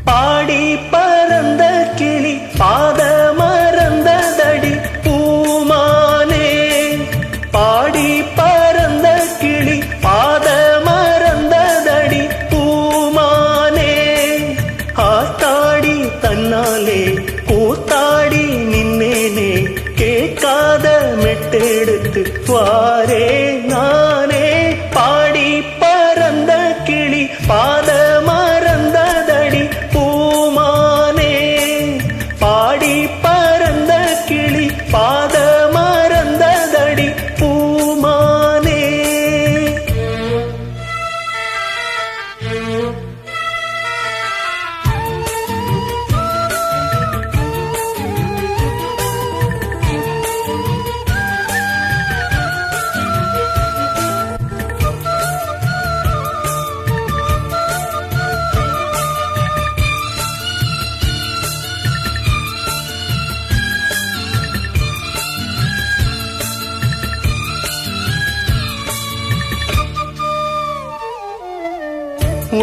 பாடி பறந்த கிளி பாத மறந்ததடி பூமானே, பாடி பறந்த கிளி பாத மறந்ததடி பூமானே, ஆத்தாடி தன்னாலே கூத்தாடி நின்னேனே, கேட்காத மெட்டெடுத்து வாரே நானே, பாடி பறந்த கிளி பாத மறந்ததடி பூமானே, பாடி பறந்த கிளி பாத மறந்ததடி பூமானே.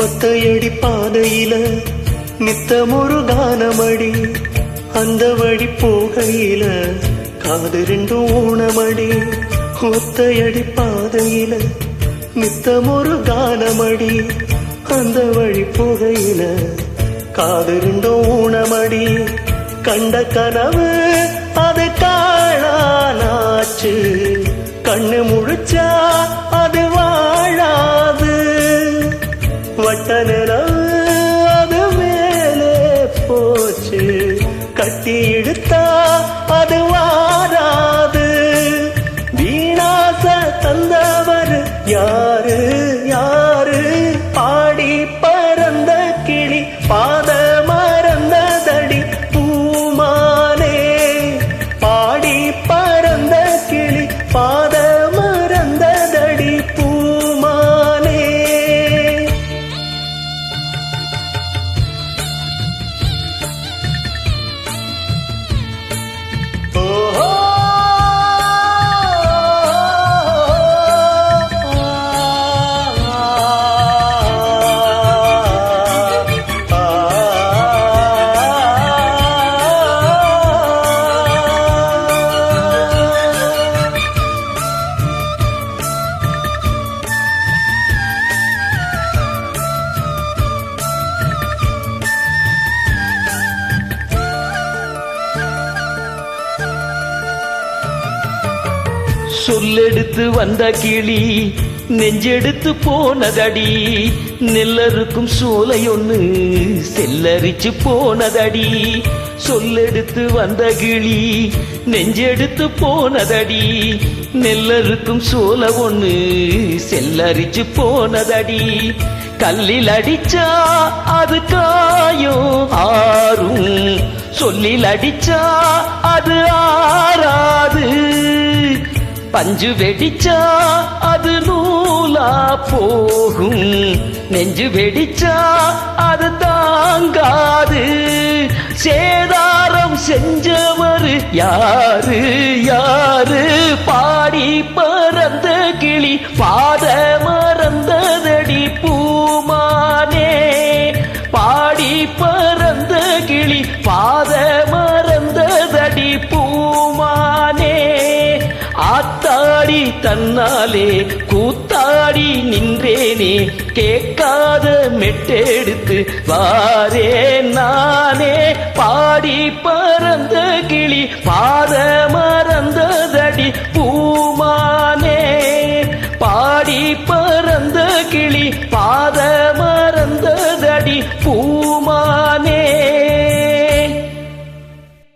ஒத்தையடி பாதையில நித்தமொரு கானமடி, அந்த வழி போகையில காது ரெண்டும் ஊனமடி, ஒத்தையடி பாதையில நித்தமொரு கானமடி, அந்த வழி போகையில காது ரெண்டும் ஊனமடி, கண்ட கனவு அது காணானாச்சு, கண்ணு முழிச்சா அது வாழாது, வட்ட நிலவு அது மேலே போச்சு, கட்டி இழுத்தா அது வாராது, வீணாச தந்தவர் யாரு யாரு, பாடி பறந்த கிளி பாத மறந்ததடி பூமானே, பாடி பறந்த கிளி பாத மறந்ததடி பூமானே. சொல்லெடுத்து வந்த கிளி நெஞ்செடுத்து போனதடி, நெல்லருக்கும் சோலையொன்னு செல்லரிச்சு போனதடி, சொல்லெடுத்து வந்த கிளி நெஞ்செடுத்து போனதடி, நெல்லருக்கும் சோலை ஒன்னு செல்லரிச்சு போனதடி, கல்லில் அடிச்சா அது காயும் ஆறும், சொல்லில் அடிச்சா அது ஆறாது, பஞ்சு வெடிச்சா அது நூலா போகும், நெஞ்சு வெடிச்சா அது தாங்காது, சேதாரம் செஞ்சவர் யாரு யாரு, பாடி பறந்த கிளி பாத மறந்ததடி பூமானே, பாடி பறந்த கிளி பாத மறந்ததடி பூமானே, ஆத்தாடி தன்னாலே கூத்தாடி நின்றேனே, கேட்காத மெட்டெடுத்து வாரே நானே, பாடி பறந்த கிளி பாதம